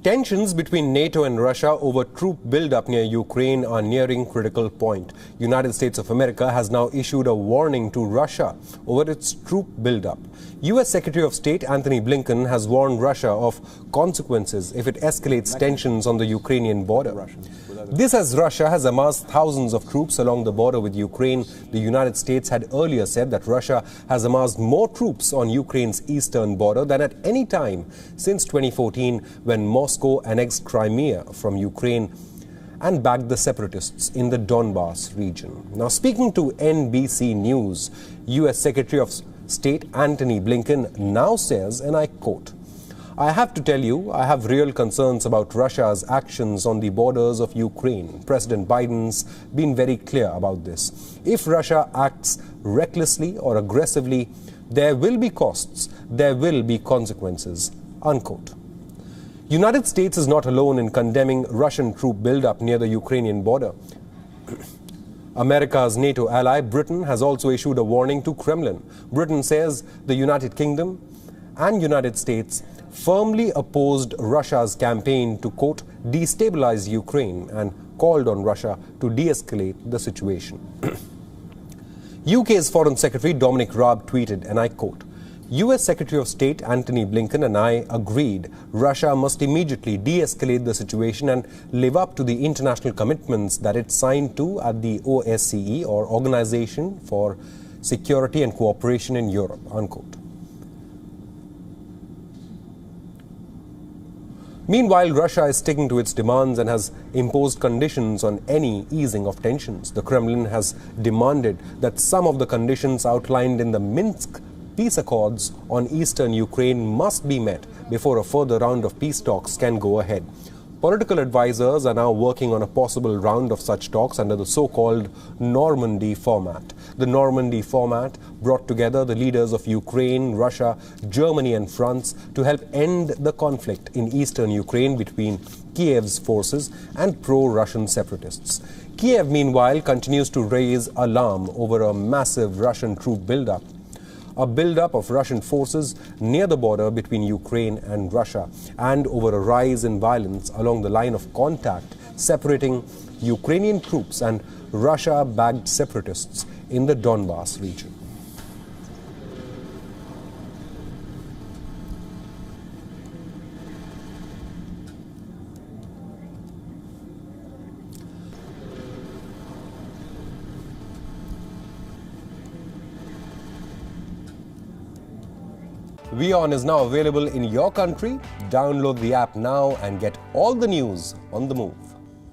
Tensions between NATO and Russia over troop buildup near Ukraine are nearing critical point. United States of America has now issued a warning to Russia over its troop buildup. U.S. Secretary of State Antony Blinken has warned Russia of consequences if it escalates tensions on the Ukrainian border. This as Russia has amassed thousands of troops along the border with Ukraine. The United States had earlier said that Russia has amassed more troops on Ukraine's eastern border than at any time since 2014, when Moscow annexed Crimea from Ukraine and backed the separatists in the Donbas region. Now, speaking to NBC News, U.S. Secretary of State Antony Blinken now says, and I quote, "I have to tell you, I have real concerns about Russia's actions on the borders of Ukraine. President Biden's been very clear about this. If Russia acts recklessly or aggressively, there will be costs, there will be consequences," unquote. United States is not alone in condemning Russian troop buildup near the Ukrainian border. America's NATO ally, Britain, has also issued a warning to Kremlin. Britain says the United Kingdom and United States firmly opposed Russia's campaign to, quote, destabilize Ukraine and called on Russia to de-escalate the situation. UK's Foreign Secretary Dominic Raab tweeted, and I quote, "U.S. Secretary of State Antony Blinken and I agreed Russia must immediately de-escalate the situation and live up to the international commitments that it signed to at the OSCE, or Organization for Security and Cooperation in Europe," unquote. Meanwhile, Russia is sticking to its demands and has imposed conditions on any easing of tensions. The Kremlin has demanded that some of the conditions outlined in the Minsk peace accords on eastern Ukraine must be met before a further round of peace talks can go ahead. Political advisors are now working on a possible round of such talks under the so-called Normandy format. The Normandy format brought together the leaders of Ukraine, Russia, Germany and France to help end the conflict in eastern Ukraine between Kiev's forces and pro-Russian separatists. Kiev, meanwhile, continues to raise alarm over a massive Russian troop buildup. A buildup of Russian forces near the border between Ukraine and Russia, and over a rise in violence along the line of contact separating Ukrainian troops and Russia-backed separatists in the Donbas region. WION is now available in your country. Download the app now and get all the news on the move.